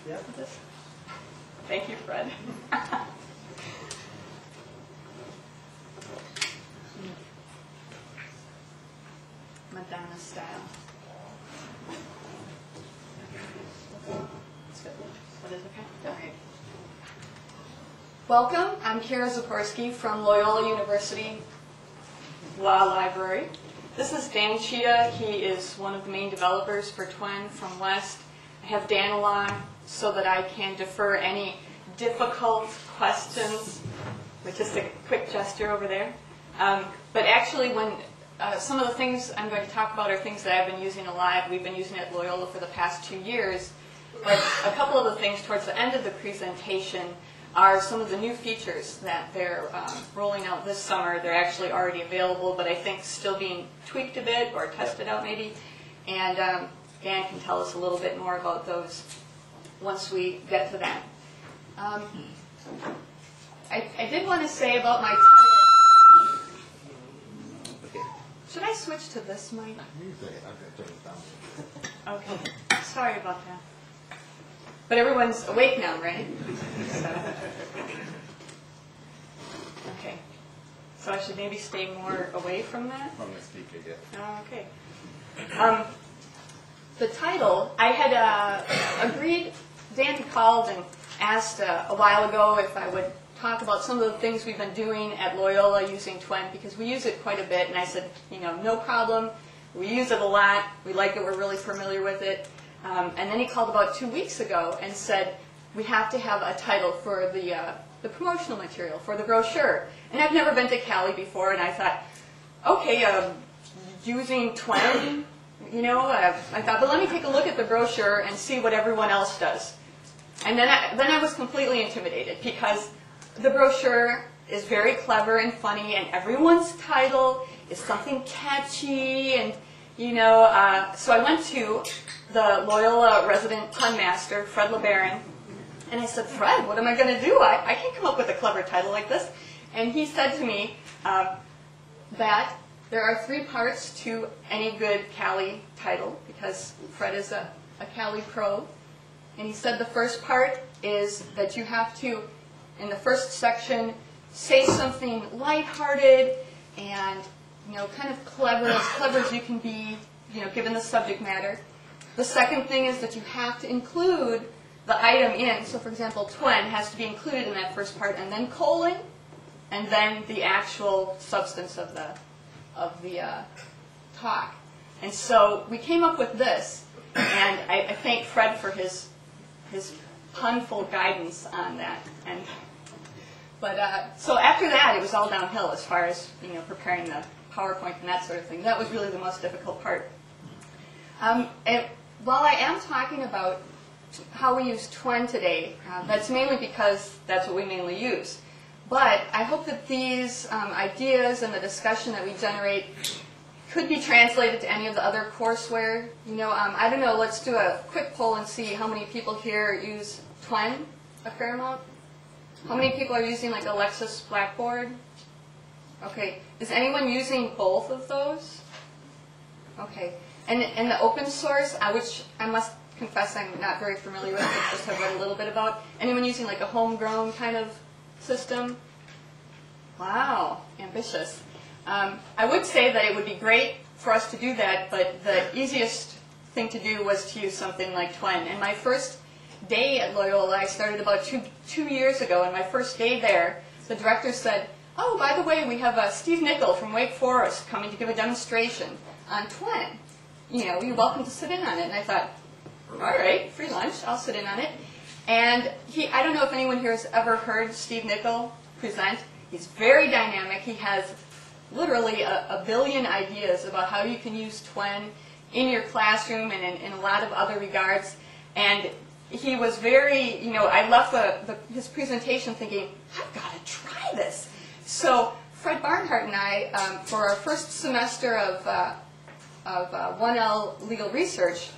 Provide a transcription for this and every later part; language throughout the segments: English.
Yeah. Thank you, Fred. Madonna style. What is okay? Okay. Welcome. I'm Zaporski from Loyola University Law Library. This is Dan Cheetah. He is one of the main developers for TWEN from West. I have Dan along so that I can defer any difficult questions with just a quick gesture over there. But actually, when some of the things I'm going to talk about are things that I've been using a lot. We've been using it at Loyola for the past 2 years. But a couple of the things towards the end of the presentation are some of the new features that they're rolling out this summer. They're actually already available, but I think still being tweaked a bit or tested out maybe. And Dan can tell us a little bit more about those once we get to that. I did want to say about my title. Should I switch to this mic? Okay. Sorry about that. But everyone's awake now, right? Okay. So I should maybe stay more away from that? From the speaker, yeah. Oh, okay. The title, I had agreed, Dan called and asked a while ago if I would talk about some of the things we've been doing at Loyola using TWEN, because we use it quite a bit, and I said, you know, no problem. We use it a lot. We like it. We're really familiar with it. And then he called about 2 weeks ago and said, we have to have a title for the promotional material, for the brochure. And I've never been to CALI before, and I thought, okay, using TWEN, you know, I thought, but let me take a look at the brochure and see what everyone else does. And then I was completely intimidated, because the brochure is very clever and funny, and everyone's title is something catchy, and, you know, so I went to the Loyola resident pun master, Fred Librarian, and I said, Fred, what am I going to do? I can't come up with a clever title like this. And he said to me that there are 3 parts to any good CALI title, because Fred is a CALI pro. And he said the first part is that you have to, in the first section, say something lighthearted and, you know, kind of clever as you can be, you know, given the subject matter. The second thing is that you have to include the item in. So, for example, TWEN has to be included in that first part, and then colon, and then the actual substance of the talk. And so we came up with this, and I thank Fred for his punful guidance on that. But so after that, it was all downhill as far as, you know, preparing the PowerPoint and that sort of thing. That was really the most difficult part. While I am talking about how we use TWEN today, that's mainly because that's what we mainly use. But I hope that these ideas and the discussion that we generate could be translated to any of the other courseware. You know, I don't know, let's do a quick poll and see how many people here use TWEN a fair amount. How many people are using like Alexis Blackboard? Okay. Is anyone using both of those? Okay. And the open source, which I must confess I'm not very familiar with, but just have read a little bit about. Anyone using like a homegrown kind of system? Wow, ambitious. I would say that it would be great for us to do that, but the easiest thing to do was to use something like TWEN. And my first day at Loyola, I started about two years ago, and my first day there, the director said, oh, by the way, we have Steve Nickel from Wake Forest coming to give a demonstration on TWEN. You know, you're welcome to sit in on it. And I thought, all right, free lunch, I'll sit in on it. And I don't know if anyone here has ever heard Steve Nickel present. He's very dynamic. He has literally a billion ideas about how you can use TWEN in your classroom and in a lot of other regards. And he was very, you know, I left his presentation thinking, I've got to try this. So Fred Barnhart and I, for our first semester of 1L legal research,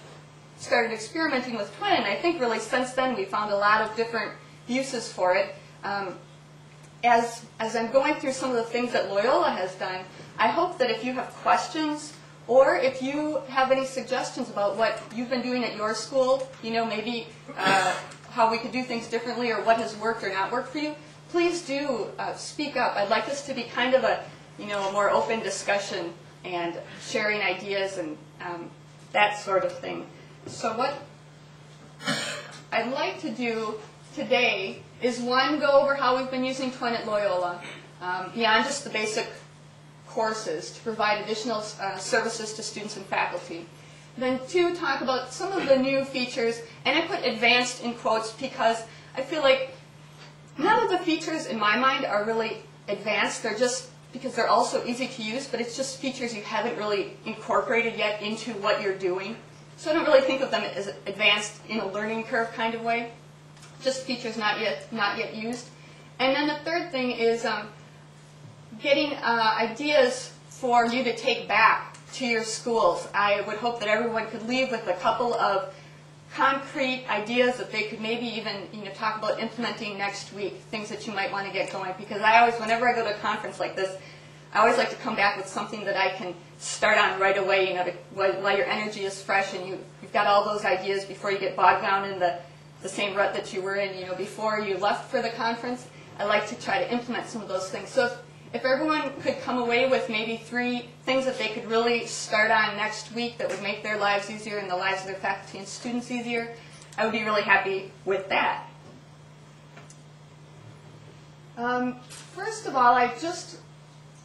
started experimenting with TWEN, and I think really since then we found a lot of different uses for it. As I'm going through some of the things that Loyola has done, I hope that if you have questions or if you have any suggestions about what you've been doing at your school, you know, maybe how we could do things differently or what has worked or not worked for you, please do speak up. I'd like this to be kind of a more open discussion and sharing ideas and that sort of thing. So what I'd like to do today is, one, go over how we've been using TWEN at Loyola, beyond just the basic courses, to provide additional services to students and faculty. Then two, talk about some of the new features, and I put advanced in quotes because I feel like none of the features in my mind are really advanced. They're just because they're also easy to use, but it's just features you haven't really incorporated yet into what you're doing. So I don't really think of them as advanced in a learning curve kind of way, just features not yet used. And then the third thing is getting ideas for you to take back to your schools. I would hope that everyone could leave with a couple of concrete ideas that they could maybe even talk about implementing next week, things that you might want to get going. Because I always, whenever I go to a conference like this, I always like to come back with something that I can start on right away, while your energy is fresh and you've got all those ideas before you get bogged down in the same rut that you were in, before you left for the conference. I like to try to implement some of those things. So if everyone could come away with maybe 3 things that they could really start on next week that would make their lives easier and the lives of their faculty and students easier, I would be really happy with that. First of all, I just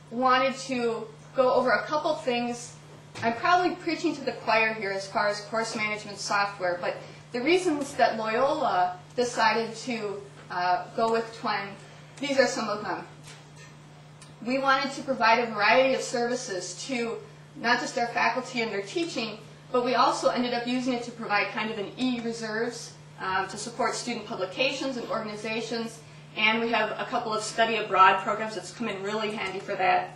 wanted to go over a couple things. I'm probably preaching to the choir here as far as course management software, but the reasons that Loyola decided to go with TWEN, these are some of them. We wanted to provide a variety of services to not just our faculty and their teaching, but we also ended up using it to provide kind of an e-reserves to support student publications and organizations, and we have a couple of study abroad programs that's come in really handy for that.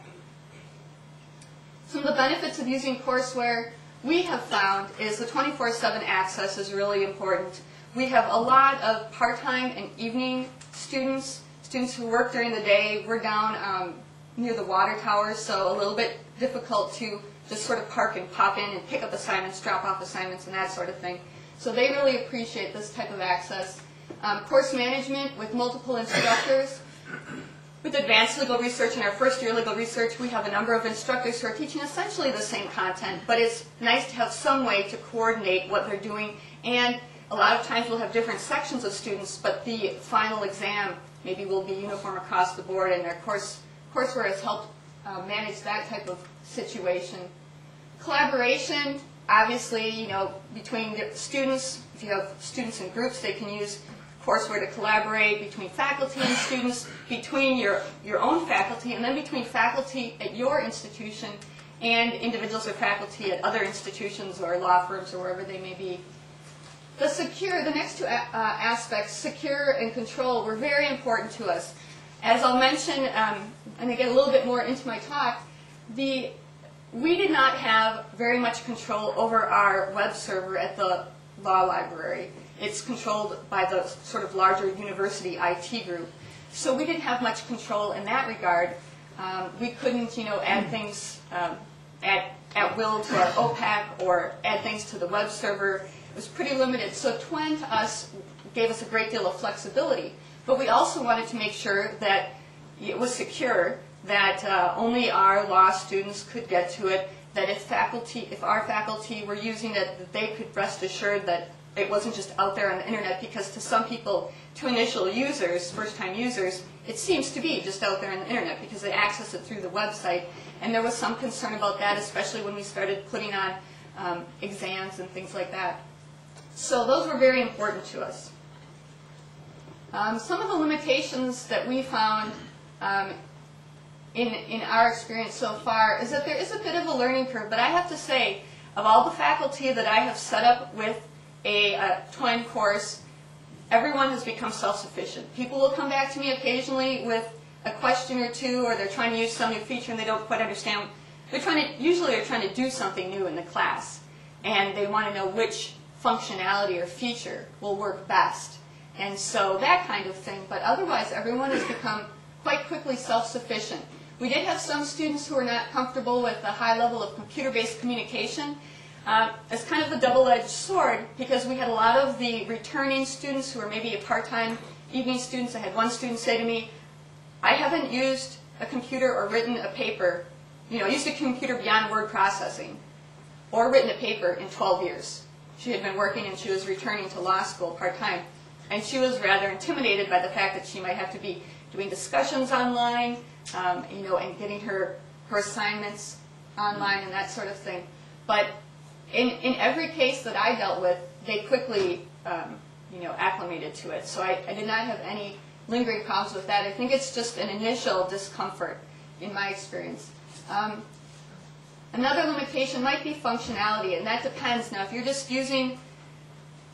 Some of the benefits of using courseware we have found is the 24/7 access is really important. We have a lot of part-time and evening students who work during the day. We're down near the water tower, so a little bit difficult to just sort of park and pop in and pick up assignments, drop off assignments, and that sort of thing. So they really appreciate this type of access. Course management with multiple instructors. With advanced legal research and our first year legal research, we have a number of instructors who are teaching essentially the same content, but it's nice to have some way to coordinate what they're doing, and a lot of times we'll have different sections of students, but the final exam maybe will be uniform across the board, and our courseware has helped manage that type of situation. Collaboration, obviously, between the students. If you have students in groups, they can use courseware to collaborate between faculty and students, between your own faculty, and then between faculty at your institution and individuals or faculty at other institutions or law firms or wherever they may be. The next two aspects, secure and control, were very important to us. As I'll mention, and I get a little bit more into my talk, we did not have very much control over our web server at the law library. It's controlled by the sort of larger university IT group. So we didn't have much control in that regard. We couldn't, add things at will to our OPAC or add things to the web server. It was pretty limited. So TWEN to us gave us a great deal of flexibility. But we also wanted to make sure that it was secure, that only our law students could get to it, that if our faculty were using it, that they could rest assured that it wasn't just out there on the internet, because to some people, to initial users, first-time users, it seems to be just out there on the internet because they access it through the website. And there was some concern about that, especially when we started putting on exams and things like that. So those were very important to us. Some of the limitations that we found in our experience so far is that there is a bit of a learning curve, but I have to say, of all the faculty that I have set up with a TWEN course, everyone has become self-sufficient. People will come back to me occasionally with a question or two, or they're trying to use some new feature and they don't quite understand. Usually they're trying to do something new in the class, and they want to know which functionality or feature will work best. And so that kind of thing, but otherwise everyone has become quite quickly self-sufficient. We did have some students who were not comfortable with the high level of computer-based communication. It's kind of a double-edged sword because we had a lot of the returning students who were maybe part-time evening students. I had one student say to me, I haven't used a computer or written a paper, used a computer beyond word processing or written a paper in 12 years. She had been working and she was returning to law school part-time. And she was rather intimidated by the fact that she might have to be doing discussions online, and getting her assignments online and that sort of thing. But in every case that I dealt with, they quickly, acclimated to it. So I did not have any lingering problems with that. I think it's just an initial discomfort in my experience. Another limitation might be functionality, and that depends. Now, if you're just using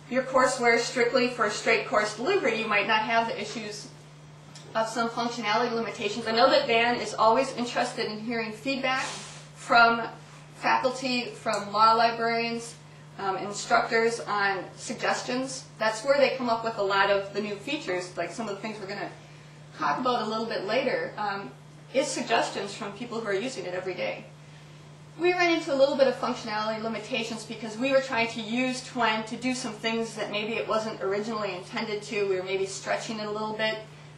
your courseware strictly for straight course delivery, you might not have the issues of some functionality limitations. I know that Dan is always interested in hearing feedback from faculty, from law librarians, instructors on suggestions. That's where they come up with a lot of the new features, like some of the things we're going to talk about a little bit later, is suggestions from people who are using it every day. We ran into a little bit of functionality limitations because we were trying to use TWEN to do some things that maybe it wasn't originally intended to. We were maybe stretching it a little bit.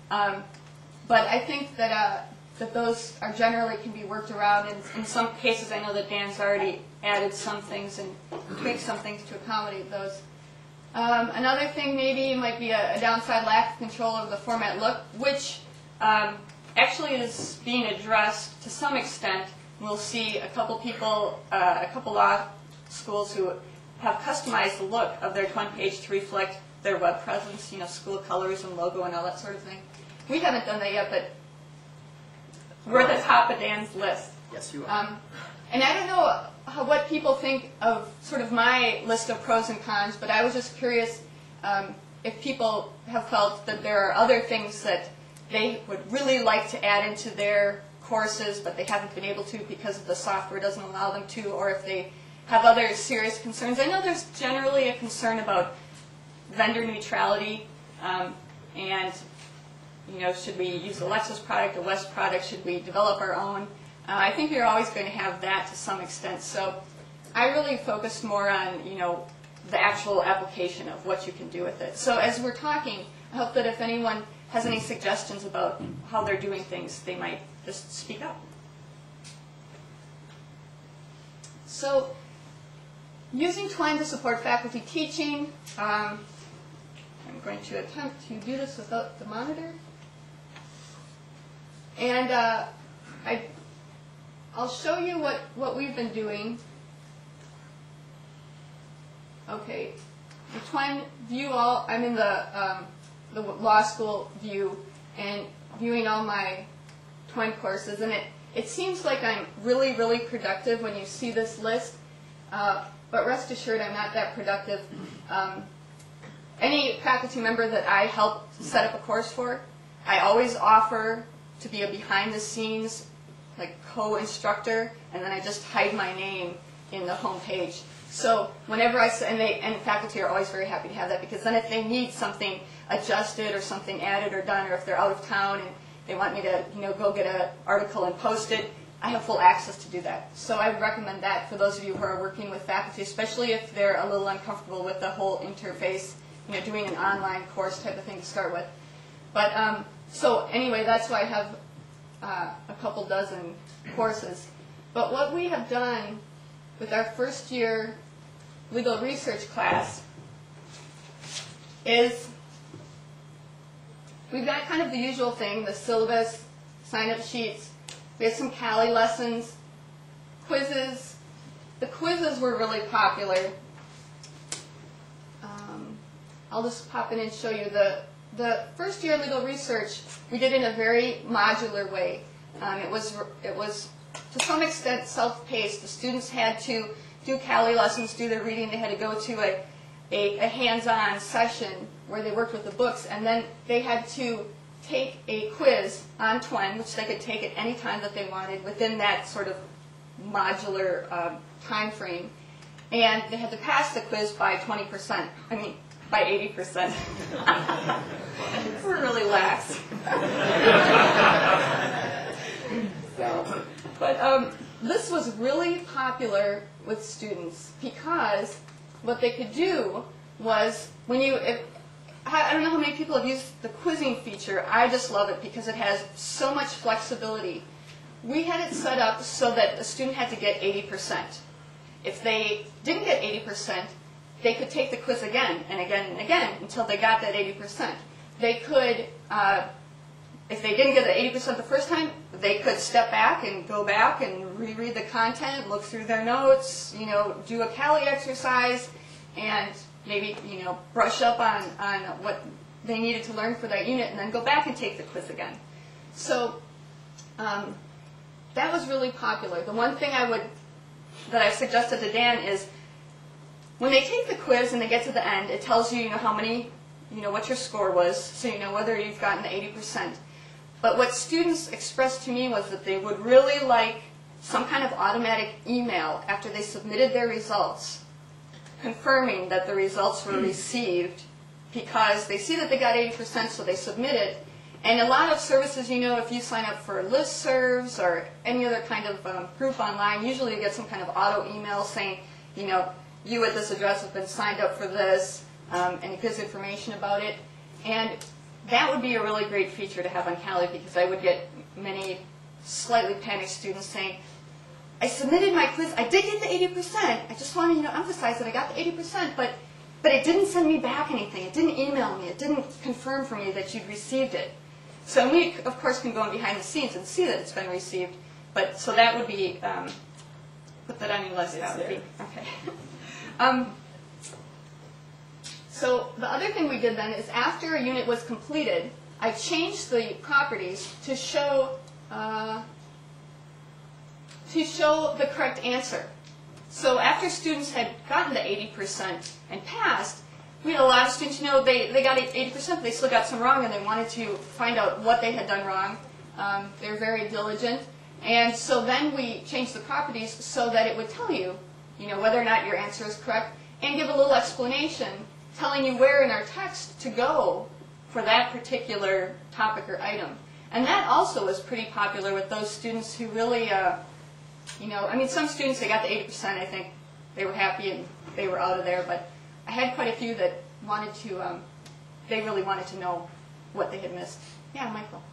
But I think that those are generally can be worked around. In some cases, I know that Dan's already added some things and tweaked some things to accommodate those. Another thing maybe might be a downside lack of control over the format look, which actually is being addressed to some extent. We'll see a couple people, a couple law schools who have customized the look of their TWEN page to reflect their web presence, school colors and logo and all that sort of thing. We haven't done that yet, but we're at the top of Dan's list. Yes, you are. And I don't know what people think of sort of my list of pros and cons, but I was just curious if people have felt that there are other things that they would really like to add into their courses, but they haven't been able to because the software doesn't allow them to, or if they have other serious concerns. I know there's generally a concern about vendor neutrality, and should we use a Lexis product, a West product, should we develop our own? I think you're always going to have that to some extent. So I really focused more on the actual application of what you can do with it. So as we're talking, I hope that if anyone has any suggestions about how they're doing things, they might just speak up. So, using TWEN to support faculty teaching, I'm going to attempt to do this without the monitor. And I'll show you what we've been doing. Okay, the TWEN view all, I'm in the law school view and viewing all my TWEN courses, and it seems like I'm really, really productive when you see this list, but rest assured I'm not that productive. Any faculty member that I help set up a course for, I always offer to be a behind-the-scenes like co-instructor, and then I just hide my name in the home page. So whenever and faculty are always very happy to have that, because then if they need something adjusted or something added or done, or if they're out of town and they want me to go get an article and post it, I have full access to do that. So I would recommend that for those of you who are working with faculty, especially if they're a little uncomfortable with the whole interface, doing an online course type of thing to start with. But so anyway, that's why I have a couple dozen courses. But what we have done with our first year legal research class is we've got kind of the usual thing, the syllabus, sign-up sheets. We have some CALI lessons, quizzes. The quizzes were really popular. I'll just pop in and show you the first year legal research. We did in a very modular way. It was to some extent self-paced. The students had to do CALI lessons, do their reading. They had to go to a hands-on session where they worked with the books, and then they had to take a quiz on TWEN, which they could take at any time that they wanted within that sort of modular time frame. And they had to pass the quiz by 20%. I mean, by 80%. We're really lax. So, but this was really popular with students because what they could do was when you, I don't know how many people have used the quizzing feature. I just love it because it has so much flexibility. We had it set up so that a student had to get 80%. If they didn't get 80%, they could take the quiz again and again and again until they got that 80%. They could, if they didn't get the 80% the first time, they could step back and go back and reread the content, look through their notes, do a CALI exercise, and maybe, brush up on what they needed to learn for that unit, and then go back and take the quiz again. So that was really popular. The one thing that I suggested to Dan is when they take the quiz and they get to the end, it tells you, how many, what your score was, so you know whether you've gotten the 80%. But what students expressed to me was that they would really like some kind of automatic email after they submitted their results, confirming that the results were received, because they see that they got 80%, so they submit it. And a lot of services, if you sign up for listservs or any other kind of group online, usually you get some kind of auto email saying, you at this address have been signed up for this, and it gives information about it. And that would be a really great feature to have on CALI, because I would get many slightly panicked students saying, I submitted my quiz, I did get the 80%, I just want to emphasize that I got the 80%, but it didn't send me back anything, it didn't email me, it didn't confirm for me that you'd received it. So we, of course, can go in behind the scenes and see that it's been received, so that would be, put that on your list, that would be, okay. So the other thing we did then is after a unit was completed, I changed the properties to show the correct answer. So after students had gotten the 80% and passed, we had a lot of students, they got 80%, but they still got some wrong, and they wanted to find out what they had done wrong. They were very diligent. And so then we changed the properties so that it would tell you, whether or not your answer is correct, and give a little explanation telling you where in our text to go for that particular topic or item. And that also was pretty popular with those students who really, some students, they got the 80%, I think they were happy and they were out of there, but I had quite a few that wanted to, they really wanted to know what they had missed. Yeah, Michael.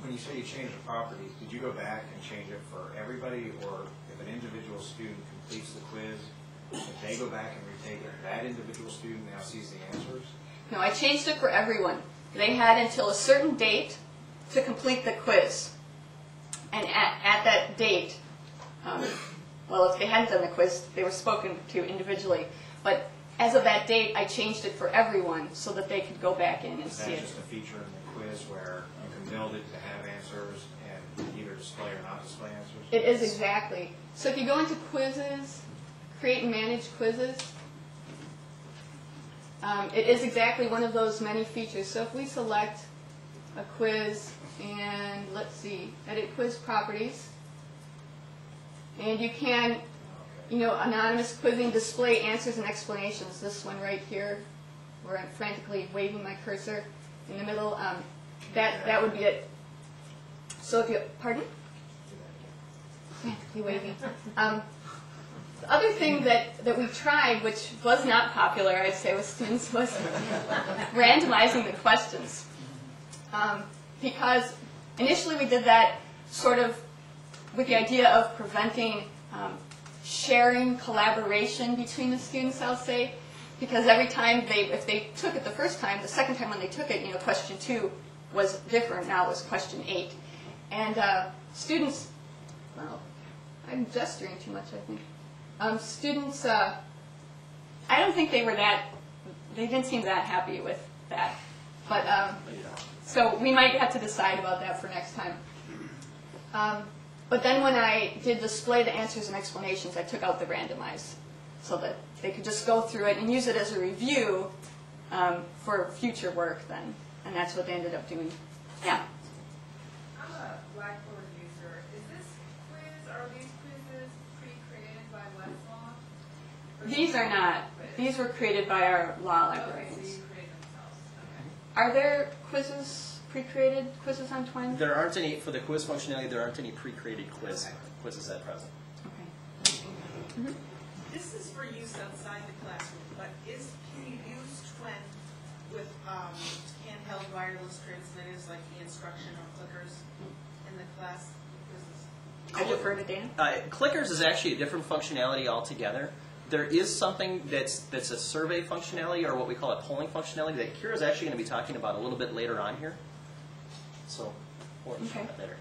When you say you changed the properties, did you go back and change it for everybody, or if an individual student completes the quiz, if they go back and retake it, that individual student now sees the answers? No, I changed it for everyone. They had until a certain date to complete the quiz. And at that date, if they hadn't done the quiz, they were spoken to individually. But as of that date, I changed it for everyone so that they could go back in and see it. That's just a feature in the quiz where you can build it to have answers and either display or not display answers? It is, exactly. So if you go into quizzes, create and manage quizzes, it is exactly one of those many features. So if we select a quiz and let's see, edit quiz properties, and you can, anonymous quizzing, display answers and explanations. This one right here, where I'm frantically waving my cursor in the middle, that would be it. So if you, pardon? Frantically waving. The other thing that we tried, which was not popular, I'd say, with students, was randomizing the questions. Because initially we did that sort of with the idea of preventing sharing collaboration between the students, I'll say. Because every time if they took it the first time, the second time when they took it, question 2 was different. Now it was question 8. And students, well, I'm gesturing too much, I think. Students, I don't think they didn't seem that happy with that. But, so we might have to decide about that for next time. But then when I did display the answers and explanations, I took out the randomize so that they could just go through it and use it as a review for future work then. And that's what they ended up doing. Yeah? I'm a Blackboard user. Are these quizzes pre-created by Westlaw? These are not. These were created by our law librarians. So you create themselves. Okay. Are there quizzes pre-created quizzes on TWEN? There aren't any, for the quiz functionality, there aren't any pre-created quizzes at present. Okay. Mm-hmm. This is for use outside the classroom, but can you use TWEN with handheld wireless transmitters like the instructional clickers in the class quizzes? I defer to Dan. Clickers is actually a different functionality altogether. There is something that's a survey functionality, or what we call a polling functionality, that Kira's actually going to be talking about a little bit later on here. So, Okay. later.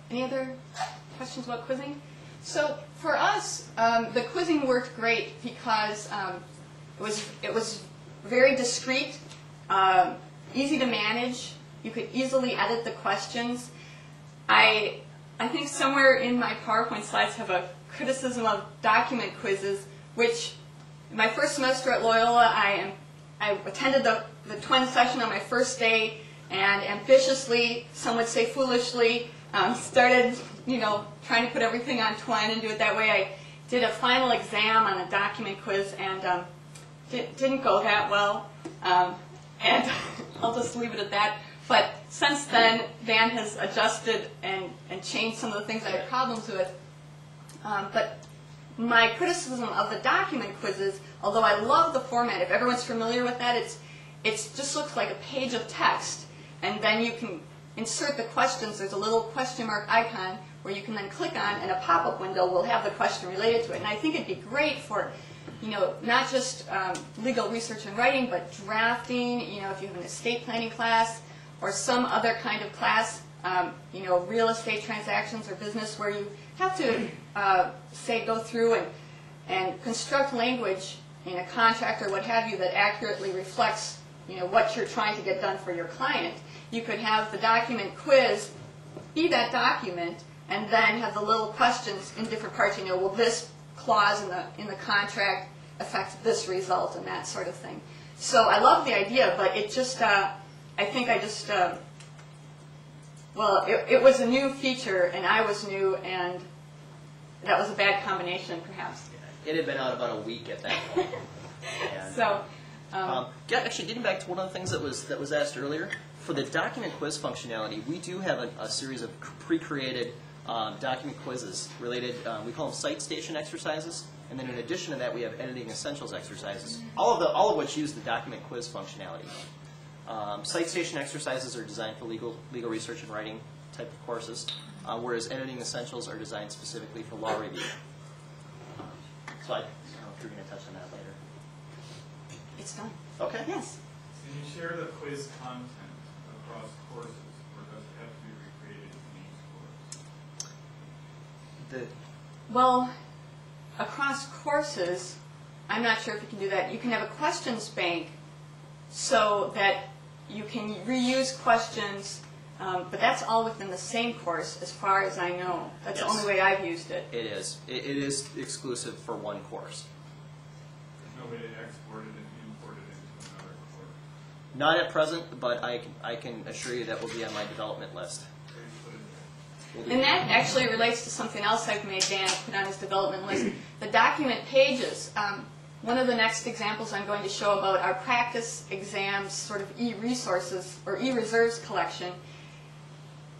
Any other questions about quizzing? So for us, the quizzing worked great because it was very discreet, easy to manage. You could easily edit the questions. I think somewhere in my PowerPoint slides have a criticism of document quizzes, which my first semester at Loyola, I attended the TWEN session on my first day, and ambitiously, some would say foolishly, started trying to put everything on TWEN and do it that way. I did a final exam on a document quiz and didn't go that well, and I'll just leave it at that. But since then, Dan has adjusted and changed some of the things I had problems with. But my criticism of the document quizzes, although I love the format, if everyone's familiar with that, it just looks like a page of text. And then you can insert the questions. There's a little question mark icon where you can then click on, and a pop-up window will have the question related to it. And I think it'd be great for, not just legal research and writing, but drafting, if you have an estate planning class or some other kind of class, real estate transactions or business where you have to, go through and construct language in a contract or what have you that accurately reflects, what you're trying to get done for your client. You could have the document quiz be that document, and then have the little questions in different parts. Will this clause in the contract affect this result and that sort of thing. So I love the idea, but it just, it was a new feature, and I was new, and that was a bad combination, perhaps. It had been out about a week at that point. And, So, actually, getting back to one of the things that was asked earlier, for the document quiz functionality, we do have a series of pre-created document quizzes related. We call them site station exercises, and then in addition to that, we have editing essentials exercises. All of which use the document quiz functionality. Site station exercises are designed for legal research and writing type of courses, whereas editing essentials are designed specifically for law review. So I don't know if you're going to touch on that later. it's done. Okay. Yes. Can you share the quiz content across courses, or does it have to be recreated in each course? Well, across courses, I'm not sure if you can do that. You can have a questions bank so that you can reuse questions, but that's all within the same course as far as I know. That's Yes. the only way I've used it. It is. It is exclusive for one course. There's no way to export it and import it into another course. Not at present, but I can assure you that will be on my development list. Where you put it there. We'll do And that. that actually relates to something else I've made Dan put on his development list. The document pages. One of the next examples I'm going to show about our practice exams sort of e-resources or e-reserves collection.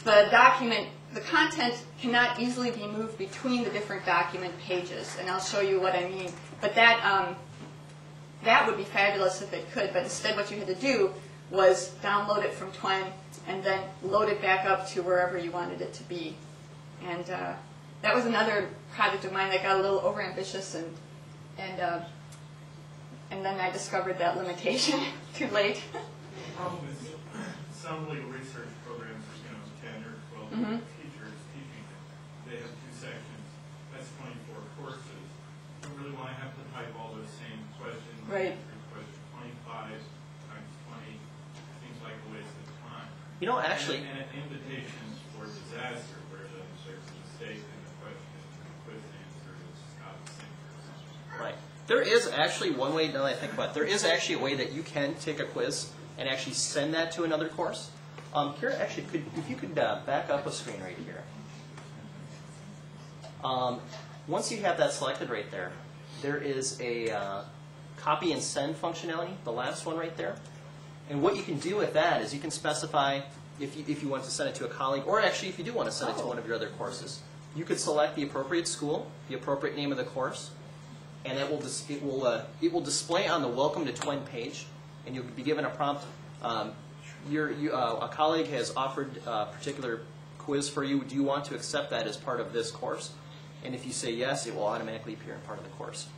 The content cannot easily be moved between the different document pages, and I'll show you what I mean. But that would be fabulous if it could, but instead what you had to do was download it from TWEN and then load it back up to wherever you wanted it to be. And that was another project of mine that got a little overambitious, and then I discovered that limitation too late. The problem is some legal research programs, 10 or 12 teachers teaching it, they have 2 sections. That's 24 courses. You don't really want to have to type all those same questions. Right. Question 25 times 20 seems like a waste of time. Actually, And invitations for disaster, where there's a mistake in the question and the quiz answer is not the same for right. There is actually one way, now that I think about it, there is actually a way that you can take a quiz and actually send that to another course. Kira, actually, if you could back up a screen right here. Once you have that selected right there, there is a copy and send functionality, the last one right there. And what you can do with that is you can specify if you want to send it to a colleague, or actually if you do want to send it to one of your other courses. You could select the appropriate school, the appropriate name of the course, and it will display on the Welcome to TWEN page, and you'll be given a prompt. A colleague has offered a particular quiz for you. Do you want to accept that as part of this course? And if you say yes, it will automatically appear in part of the course.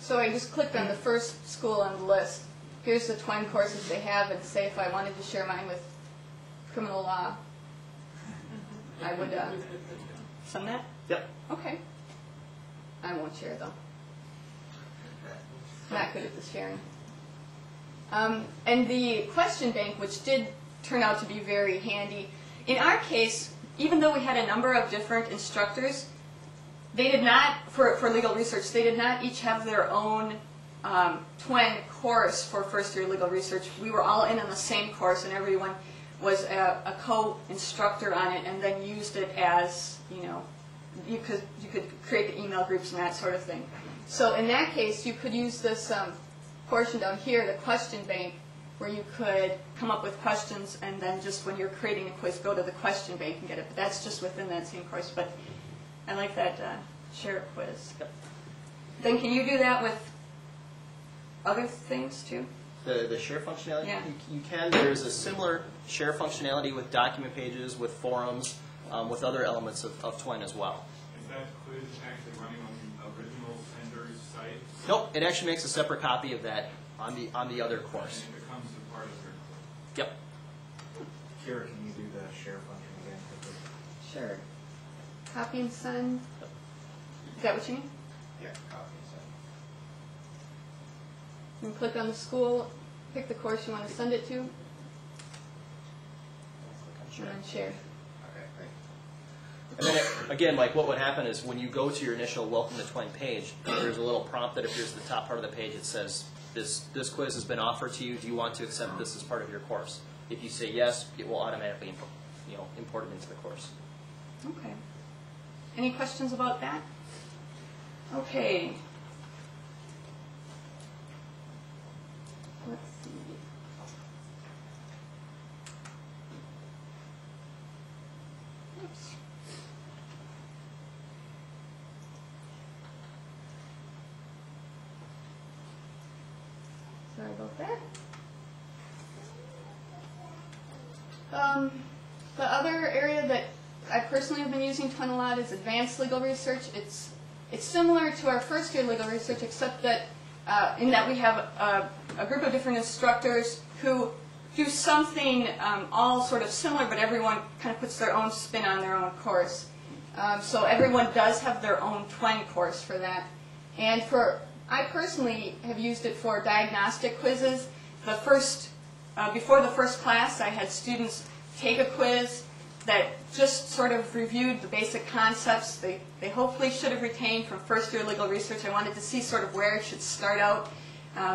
So I just clicked on the first school on the list. Here's the TWEN courses they have, and say if I wanted to share mine with criminal law, I would send that? Yep. Okay. I won't share though. Not good at the sharing. And the question bank, which did turn out to be very handy. In our case, even though we had a number of different instructors, they did not, for legal research, they did not each have their own TWEN course for first year legal research. We were all in on the same course, and everyone was a co-instructor on it, and then used it as, you could create the email groups and that sort of thing. So in that case, you could use this portion down here, the question bank, where you could come up with questions, and then just when you're creating a quiz, go to the question bank and get it. But that's just within that same course. But I like that share quiz. Yep. Then can you do that with other things too? The share functionality? Yeah. You can. There's a similar share functionality with document pages, with forums, with other elements of TWEN as well. Is that quiz actually running on the original sender's site? Nope, it actually makes a separate copy of that on the other course. And it becomes a part of your course. Yep. Kira, can you do the share function again quickly? Sure. Copy and send. Is that what you mean? Yeah, copy and send. You can click on the school, pick the course you want to send it to, and then share. Okay, great. And then, again, like what would happen is when you go to your initial Welcome to TWEN page, there's a little prompt that appears at the top part of the page. It says, this quiz has been offered to you. Do you want to accept this as part of your course? If you say yes, it will automatically import it into the course. Okay. Any questions about that? Okay. Let's see. Oops. Sorry about that. The other area that I personally have been using TWEN a lot is advanced legal research. It's similar to our first year legal research, except that in that we have a group of different instructors who do something all sort of similar, but everyone kind of puts their own spin on their own course. So everyone does have their own TWEN course for that. And I personally have used it for diagnostic quizzes. Before the first class, I had students take a quiz that just sort of reviewed the basic concepts they hopefully should have retained from first year legal research. I wanted to see sort of where it should start out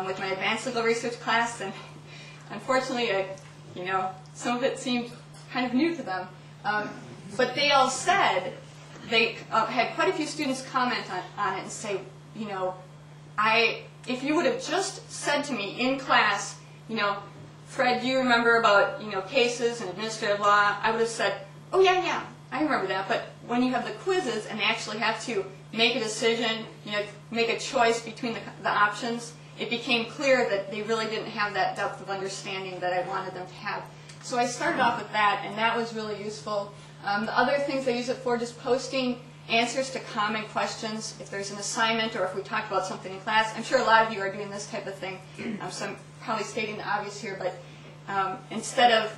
with my advanced legal research class, and unfortunately, some of it seemed kind of new to them. But they all said, they had quite a few students comment on it and say, if you would have just said to me in class, Fred, do you remember about, cases and administrative law? I would have said, oh yeah, I remember that. But when you have the quizzes and they actually have to make a decision, make a choice between the options, it became clear that they really didn't have that depth of understanding that I wanted them to have. So I started off with that, and that was really useful. The other things I use it for, just posting answers to common questions. If there's an assignment or if we talk about something in class, I'm sure a lot of you are doing this type of thing, so I'm probably stating the obvious here, but instead of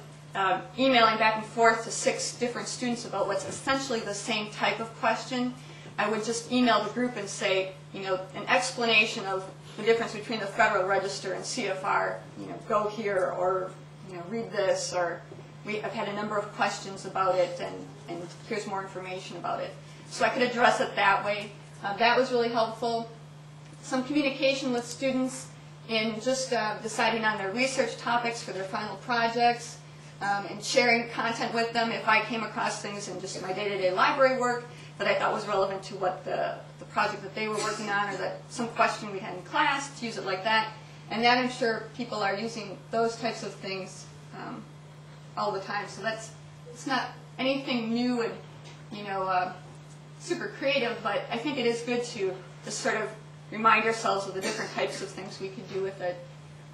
emailing back and forth to 6 different students about what's essentially the same type of question, I would just email the group and say, an explanation of the difference between the Federal Register and CFR, go here, or read this, or I've had a number of questions about it, and here's more information about it. So I could address it that way. That was really helpful. Some communication with students in just deciding on their research topics for their final projects, and sharing content with them if I came across things in just my day-to-day library work that I thought was relevant to what the project that they were working on, or that some question we had in class, to use it like that. And that I'm sure people are using those types of things all the time. So it's not anything new and, you know, super creative, but I think it is good to just sort of remind ourselves of the different types of things we could do with it.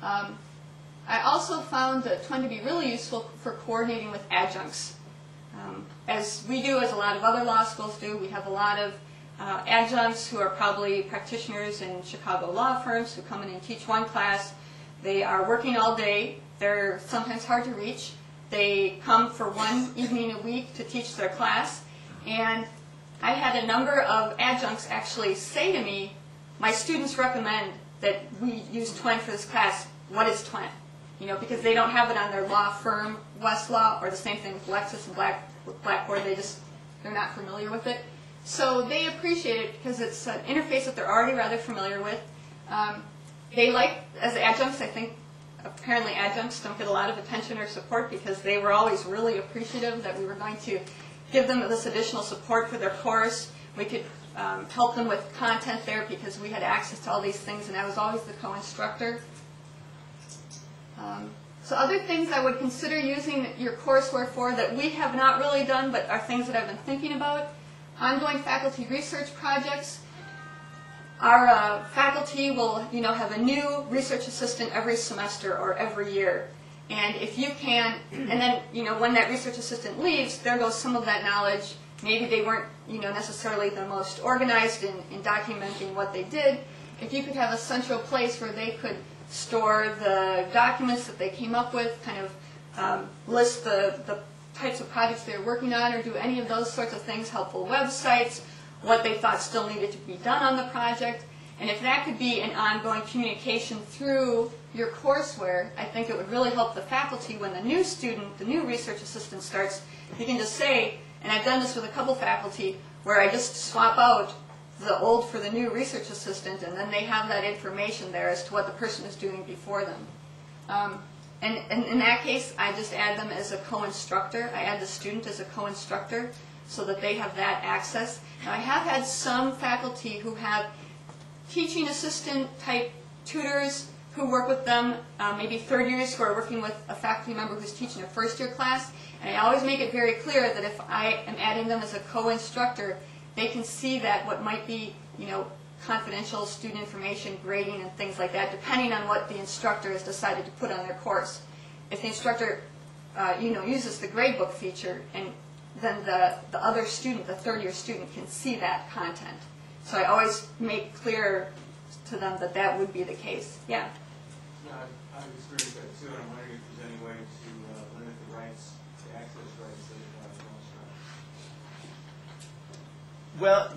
I also found the TWEN to be really useful for coordinating with adjuncts. As we do, as a lot of other law schools do, we have a lot of adjuncts who are probably practitioners in Chicago law firms who come in and teach one class. They are working all day. They're sometimes hard to reach. They come for one evening a week to teach their class. And I had a number of adjuncts actually say to me, my students recommend that we use TWEN for this class. What is TWEN? You know, because they don't have it on their law firm, Westlaw, or the same thing with Lexis and Blackboard. They're not familiar with it. So they appreciate it because it's an interface that they're already rather familiar with. They like, as adjuncts, I think, apparently adjuncts don't get a lot of attention or support because they were always really appreciative that we were going to give them this additional support for their course. We could help them with content there because we had access to all these things, and I was always the co-instructor. So other things I would consider using your courseware for that we have not really done but are things that I've been thinking about. Ongoing faculty research projects. Our faculty will, you know, have a new research assistant every semester or every year. And if you can, and then, you know, when that research assistant leaves, there goes some of that knowledge. Maybe they weren't, you know, necessarily the most organized in documenting what they did. If you could have a central place where they could store the documents that they came up with, kind of list the types of projects they're working on, or do any of those sorts of things, helpful websites, what they thought still needed to be done on the project. And if that could be an ongoing communication through your courseware, I think it would really help the faculty when the new student, the new research assistant starts. You can just say, and I've done this with a couple faculty, where I just swap out the old for the new research assistant, and then they have that information there as to what the person is doing before them. And in that case, I just add them as a co-instructor. I add the student as a co-instructor so that they have that access. Now, I have had some faculty who have teaching assistant type tutors who work with them, maybe third years who are working with a faculty member who's teaching a first year class. And I always make it very clear that if I am adding them as a co-instructor, they can see that what might be, you know, confidential student information, grading, and things like that, depending on what the instructor has decided to put on their course. If the instructor, you know, uses the gradebook feature, and then the other student, the third-year student, can see that content. So I always make clear to them that that would be the case. Yeah. No, I've experienced that too, and I'm wondering if there's any way to limit the rights, the access rights that Well,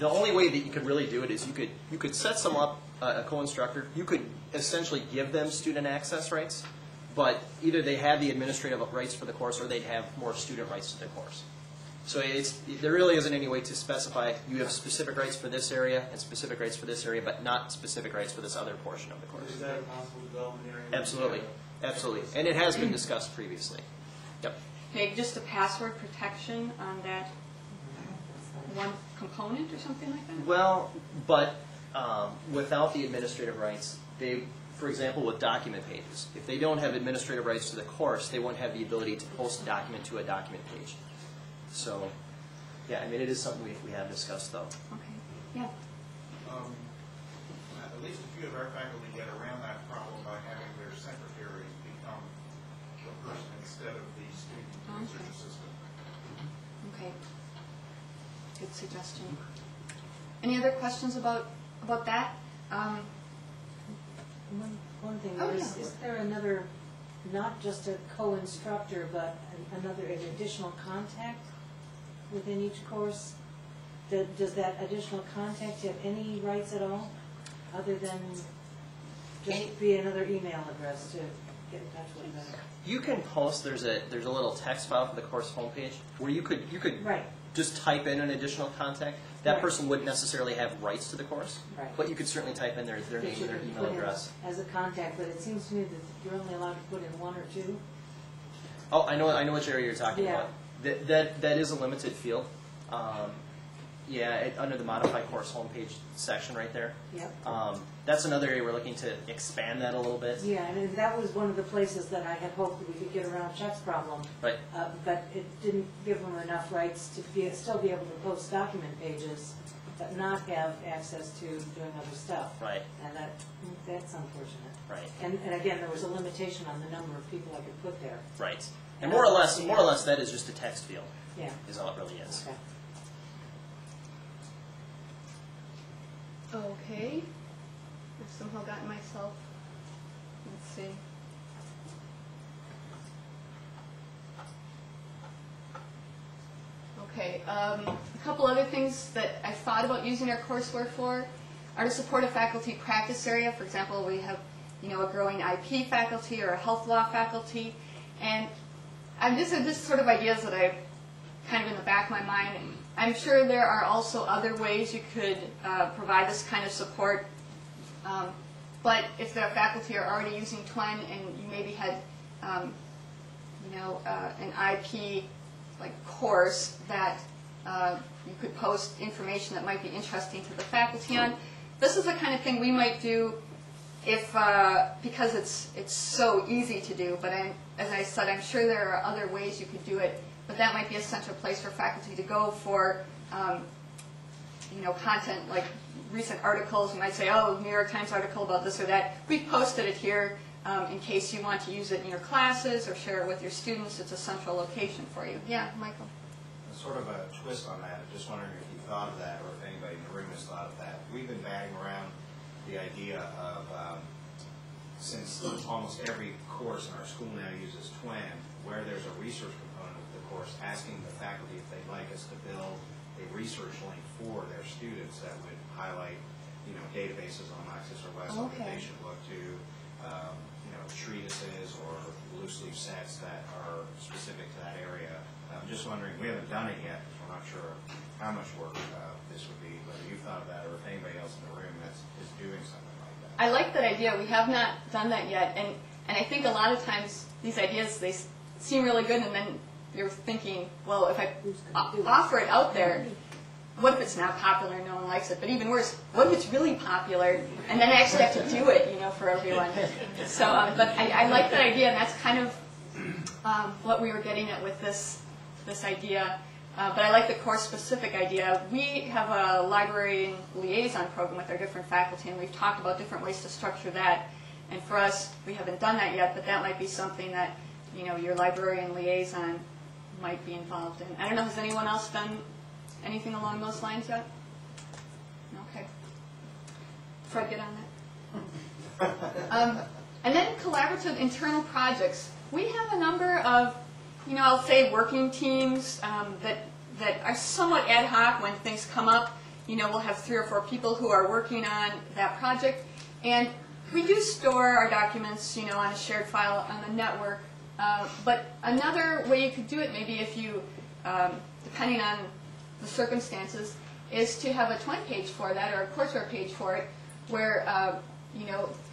the only way that you could really do it is you could set some up, a co-instructor. You could essentially give them student access rights, but either they have the administrative rights for the course or they'd have more student rights to the course. So there really isn't any way to specify you have specific rights for this area and specific rights for this area, but not specific rights for this other portion of the course. Is that a possible development area? Absolutely. Absolutely. And it has been discussed previously. Yep. Maybe just a password protection on that one component or something like that? Well, but without the administrative rights, for example, with document pages, if they don't have administrative rights to the course, they won't have the ability to post a document to a document page. So, yeah, I mean, it is something we have discussed, though. Okay. Yeah. At least a few of our faculty get around that problem by having their secretary become the person instead of the student research assistant. Okay. Good suggestion. Any other questions about that? One thing Oh, is, yeah. is there another, not just a co-instructor, but an additional contact within each course? Does that additional contact have any rights at all, other than just be another email address to get in touch with them? You can post. There's a little text file for the course homepage where you could Right. just type in an additional contact. That Right. person wouldn't necessarily have rights to the course, Right. but you could certainly type in their name That and you their can email put in address. as a contact, but it seems to me that you're only allowed to put in one or two. Oh, I know which area you're talking Yeah. about. That is a limited field. Yeah, under the modified course homepage section right there. Yep. That's another area we're looking to expand that a little bit. Yeah, and that was one of the places that I had hoped that we could get around Chuck's problem. Right. But it didn't give them enough rights to still be able to post document pages, but not have access to doing other stuff. Right. And that's unfortunate. Right. And again, there was a limitation on the number of people I could put there. Right. And more or less, that is just a text field. Yeah. Is all it really is. Okay. Okay. I've somehow gotten myself, let's see. Okay, a couple other things that I thought about using our courseware for are to support a faculty practice area. For example, we have, a growing IP faculty or a health law faculty, and these are just sort of ideas that I kind of in the back of my mind. I'm sure there are also other ways you could provide this kind of support, but if the faculty are already using TWEN and you maybe had, an IP course that you could post information that might be interesting to the faculty on, this is the kind of thing we might do if because it's so easy to do. But as I said, I'm sure there are other ways you could do it. But that might be a central place for faculty to go for, content like recent articles. You might say, oh, New York Times article about this or that. We've posted it here in case you want to use it in your classes or share it with your students. It's a central location for you. Yeah, Michael? Sort of a twist on that. I'm just wondering if you thought of that or if anybody in the room has thought of that. We've been batting around the idea of, since almost every course in our school now uses TWEN, where there's a research component of the course, asking the faculty if they'd like us to build a research link for their students that would highlight, databases on Access or West that they should look to, treatises or loose leaf sets that are specific to that area. I'm just wondering, we haven't done it yet, because we're not sure how much work this would be, whether you've thought of that or if anybody else in the room is doing something like that. I like that idea. We have not done that yet, and I think a lot of times these ideas, they seem really good, and then you're thinking, well, if I offer it out there, what if it's not popular and no one likes it? But even worse, what if it's really popular and then I actually have to do it, for everyone? So, but I like that idea, and that's kind of what we were getting at with this idea. But I like the course-specific idea. We have a librarian liaison program with our different faculty, and we've talked about different ways to structure that. And for us, we haven't done that yet, but that might be something that, your librarian liaison might be involved in. I don't know, has anyone else done anything along those lines yet? Okay. Fred, get on that. And then collaborative internal projects. We have a number of, I'll say working teams that are somewhat ad hoc when things come up. We'll have 3 or 4 people who are working on that project. And we do store our documents, on a shared file on the network. But another way you could do it, maybe if you, depending on the circumstances, is to have a TWEN page for that or a courseware page for it, where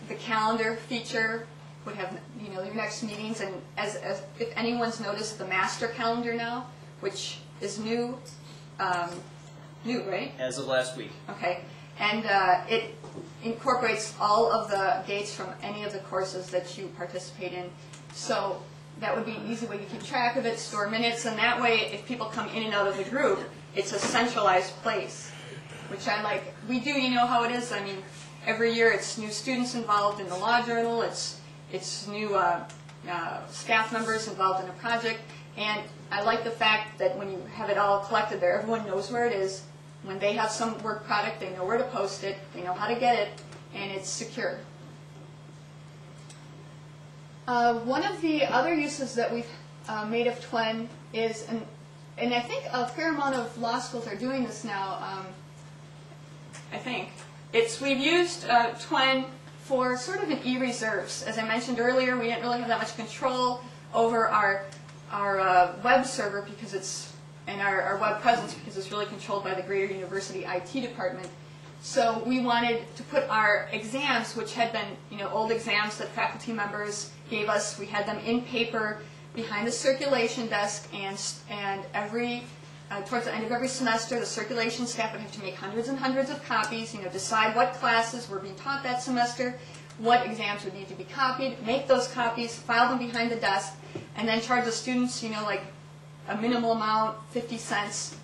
the calendar feature would have your next meetings, and as if anyone's noticed the master calendar now, which is new, right? As of last week. Okay, and it incorporates all of the dates from any of the courses that you participate in. So that would be an easy way to keep track of it, store minutes, and that way, if people come in and out of the group, it's a centralized place, which I like. We do, how it is. I mean, every year it's new students involved in the law journal. It's new staff members involved in a project, and I like the fact that when you have it all collected there, everyone knows where it is. When they have some work product, they know where to post it, they know how to get it, and it's secure. One of the other uses that we've made of TWEN is, and I think a fair amount of law schools are doing this now, I think, we've used TWEN for sort of an e-reserves. As I mentioned earlier, we didn't really have that much control over our web server because it's, and our web presence because it's really controlled by the Greater University IT department. So we wanted to put our exams, which had been old exams that faculty members gave us, we had them in paper behind the circulation desk, and every towards the end of every semester, the circulation staff would have to make hundreds and hundreds of copies, decide what classes were being taught that semester, what exams would need to be copied, make those copies, file them behind the desk, and then charge the students, like a minimal amount, 50 cents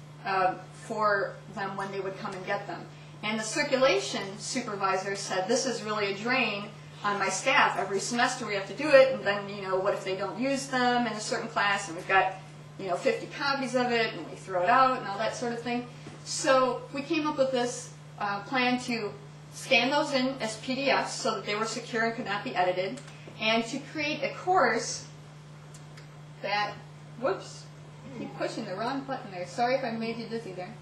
for them when they would come and get them. And the circulation supervisor said, this is really a drain on my staff. Every semester we have to do it, and then, what if they don't use them in a certain class, and we've got 50 copies of it, and we throw it out, and all that sort of thing. So we came up with this plan to scan those in as PDFs so that they were secure and could not be edited, and to create a course that, whoops, I keep pushing the wrong button there. Sorry if I made you dizzy there.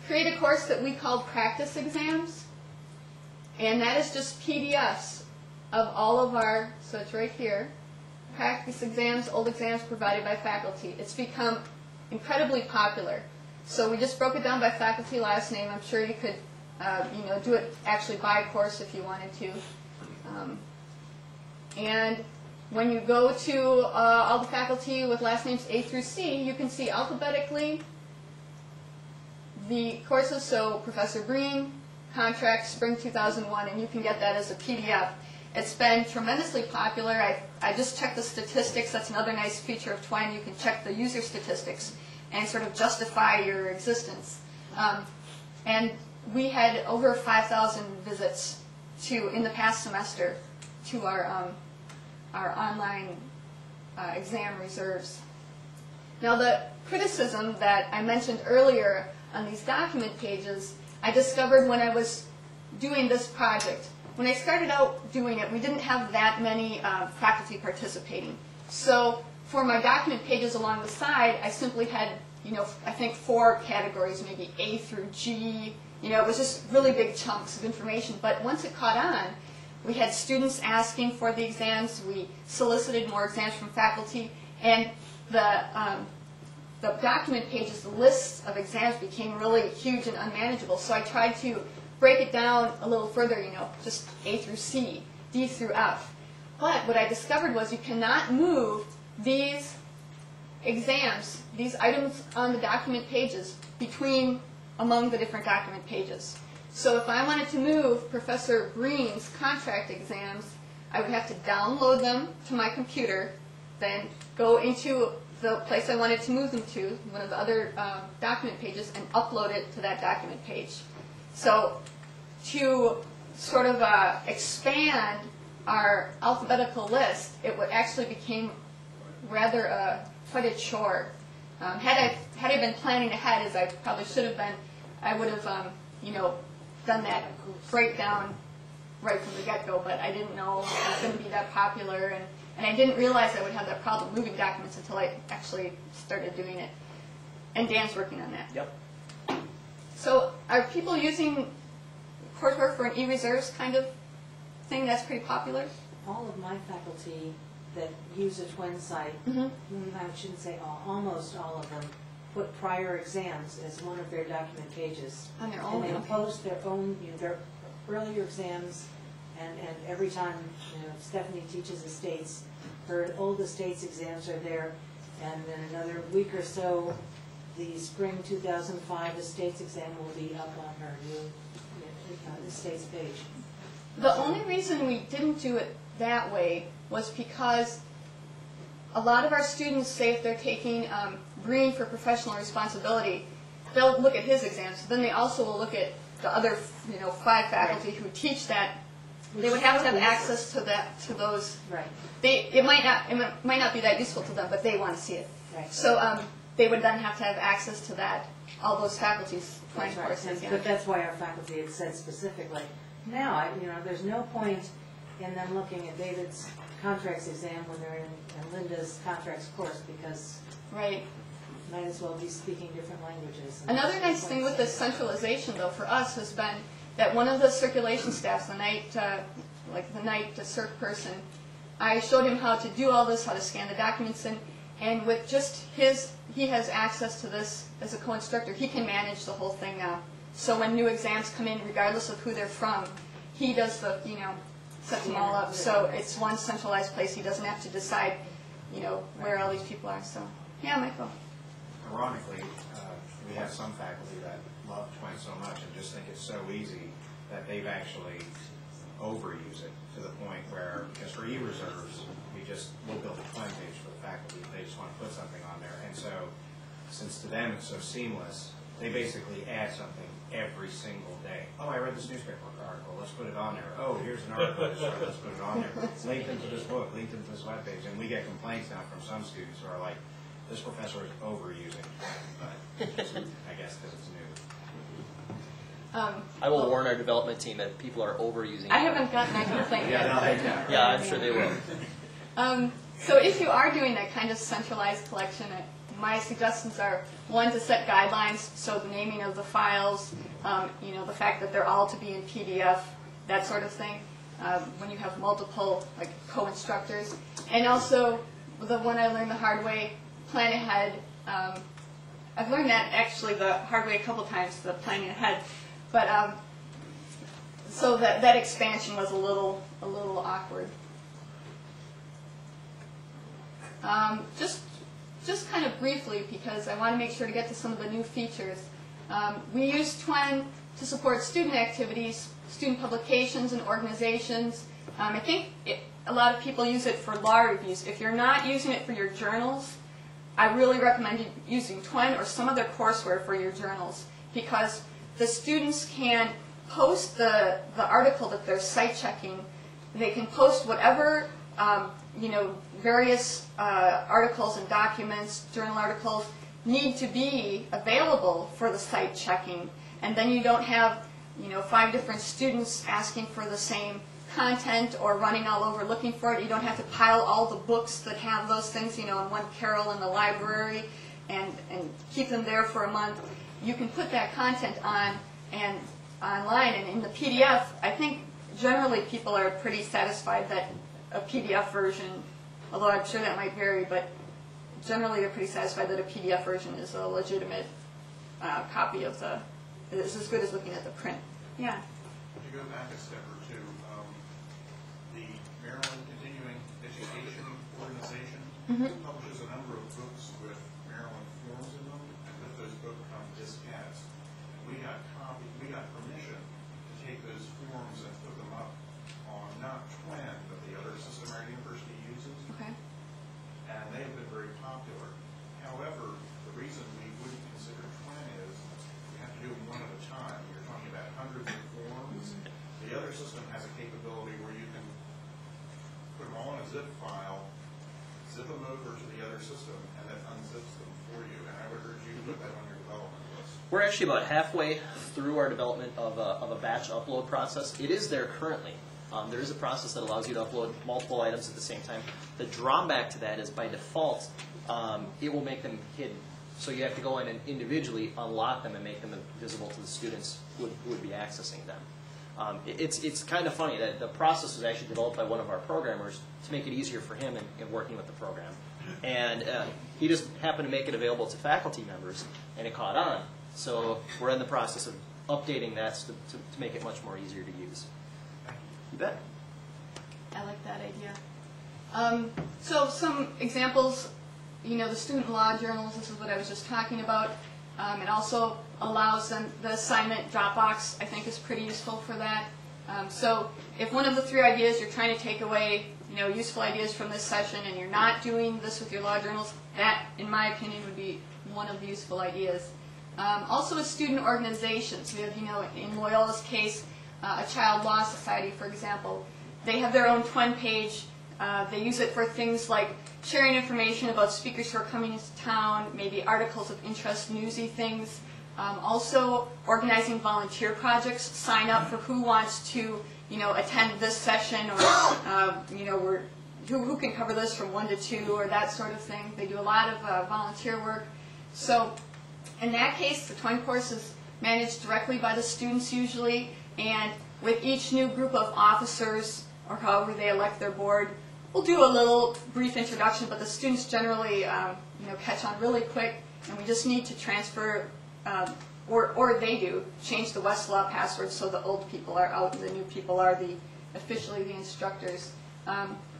Create a course that we called Practice Exams, and that is just PDFs of all of our, so it's right here, practice exams, old exams provided by faculty. It's become incredibly popular. So we just broke it down by faculty last name. I'm sure you could, do it actually by course if you wanted to. And when you go to all the faculty with last names A through C, you can see alphabetically the courses. So Professor Breen, contract, spring 2001, and you can get that as a PDF. It's been tremendously popular. I just checked the statistics. That's another nice feature of TWEN. You can check the user statistics and sort of justify your existence. And we had over 5,000 visits in the past semester to our online exam reserves. Now, the criticism that I mentioned earlier on these document pages, I discovered when I was doing this project. When I started out doing it, we didn't have that many faculty participating. So for my document pages along the side, I simply had, I think 4 categories, maybe A through G. It was just really big chunks of information. But once it caught on, we had students asking for the exams. We solicited more exams from faculty. And the document pages, the lists of exams became really huge and unmanageable. So I tried to break it down a little further, just A through C, D through F. But what I discovered was you cannot move these exams, these items on the document pages, among the different document pages. So if I wanted to move Professor Breen's contract exams, I would have to download them to my computer, then go into the place I wanted to move them to, one of the other document pages, and upload it to that document page. So to sort of expand our alphabetical list, it actually became rather quite a chore. Had I been planning ahead, as I probably should have been, I would have done that breakdown right from the get-go. But I didn't know it was going to be that popular, and I didn't realize I would have that problem moving documents until I actually started doing it. And Dan's working on that. Yep. So are people using courseware for an e-reserves kind of thing? That's pretty popular? All of my faculty that use a TWEN site, I shouldn't say all, almost all of them, put prior exams as one of their document pages. On their own? And they post their own, their earlier exams, and every time, Stephanie teaches estates, her old estates exams are there, and then another week or so, the spring 2005 estates exam will be up on her new estates page. The only reason we didn't do it that way was because a lot of our students say if they're taking Breen for professional responsibility, they'll look at his exams. Then they also will look at the other 5 faculty who teach that. They would have to have access to those. Right. It might not be that useful to them, but they want to see it. Right. So they would then have to have access to that, all those faculties' TWEN courses. But that's why our faculty had said specifically, now, there's no point in them looking at David's contracts exam when they're in Linda's contracts course, because right. Might as well be speaking different languages. Another nice thing with this centralization, though, for us has been that one of the circulation staffs, the night circ person, I showed him how to do all this, how to scan the documents in, and with just he has access to this as a co-instructor. He can manage the whole thing now. So when new exams come in, regardless of who they're from, he does sets them all up. So it's one centralized place. He doesn't have to decide, where all these people are. So, yeah, Michael. ironically, we have some faculty that love TWEN so much and just think it's so easy that they've actually overused it to the point where, because for e-reserves, we'll build a TWEN page for the faculty. They just want to put something on there. And so, since to them it's so seamless, they basically add something every single day. Oh, I read this newspaper article. Let's put it on there. Oh, here's an article. Let's put it on there. Linked into this book. Linked into this webpage. And we get complaints now from some students who are like, this professor is overusing TWEN. But I guess because it's new. I will warn our development team that people are overusing it. I haven't gotten that complaint yet. Yeah, I'm sure they will. So if you are doing that kind of centralized collection, my suggestions are, one, to set guidelines, so the naming of the files, the fact that they're all to be in PDF, that sort of thing, when you have multiple like co-instructors. And also, the one I learned the hard way, plan ahead. I've learned that actually the hard way a couple times, the planning ahead. But so that expansion was a little awkward. Just kind of briefly, because I want to make sure to get to some of the new features. We use TWEN to support student activities, student publications, and organizations. I think a lot of people use it for law reviews. If you're not using it for your journals, I really recommend using TWEN or some other courseware for your journals, because the students can post the article that they're site checking. They can post whatever various articles and documents, journal articles, need to be available for the site checking. And then you don't have 5 different students asking for the same content or running all over looking for it. You don't have to pile all the books that have those things in one carrel in the library and keep them there for a month. You can put that content on and online, and in the PDF, I think generally people are pretty satisfied that a PDF version, although I'm sure that might vary, but generally they're pretty satisfied that a PDF version is a legitimate copy of it's as good as looking at the print. Yeah. To go back a step or two, the Maryland Continuing Education Organization publishes a number of books with Maryland forms in them, and with those books come diskettes. We got permission to take those forms and put them up on not TWEN, but the other system our university uses. Okay. And they have been very popular. However, the reason we wouldn't consider TWEN is we have to do them one at a time. You're talking about hundreds of forms. The other system has a capability where you can put them all in a zip file, zip them over to the other system, and then unzips them for you. And I would urge you to put that on your development list. We're actually about halfway through our development of a batch upload process. It is there currently. There is a process that allows you to upload multiple items at the same time. The drawback to that is by default, it will make them hidden. So you have to go in and individually unlock them and make them visible to the students who would be accessing them. It's kind of funny that the process was actually developed by one of our programmers to make it easier for him in working with the program. And he just happened to make it available to faculty members, and it caught on. So we're in the process of updating that to make it much more easier to use. You bet. I like that idea. So some examples, the student law journals, this is what I was just talking about. It also allows them, the assignment Dropbox, I think, is pretty useful for that. So if one of the 3 ideas you're trying to take away, useful ideas from this session, and you're not doing this with your law journals, that, in my opinion, would be one of the useful ideas. Also with student organizations, we have, in Loyola's case, a child law society, for example. They have their own TWEN page. They use it for things like sharing information about speakers who are coming into town, maybe articles of interest, newsy things. Also organizing volunteer projects, sign up for who wants to, attend this session, or, who can cover this from 1 to 2, or that sort of thing. They do a lot of volunteer work. So in that case, the TWEN course is managed directly by the students usually, and with each new group of officers, or however they elect their board, we'll do a little brief introduction, but the students generally catch on really quick, and we just need to transfer, or they do, change the Westlaw password so the old people are out and the new people are officially the instructors.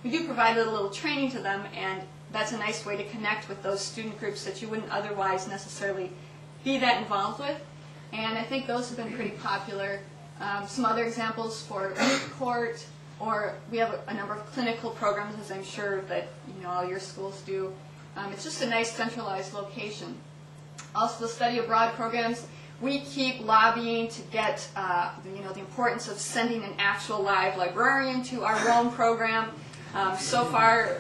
we do provide a little training to them, and that's a nice way to connect with those student groups that you wouldn't otherwise necessarily be that involved with. And I think those have been pretty popular. Some other examples for youth court, or we have a number of clinical programs, as I'm sure that all your schools do. It's just a nice centralized location. Also, the study abroad programs, we keep lobbying to get the importance of sending an actual live librarian to our Rome program. So far,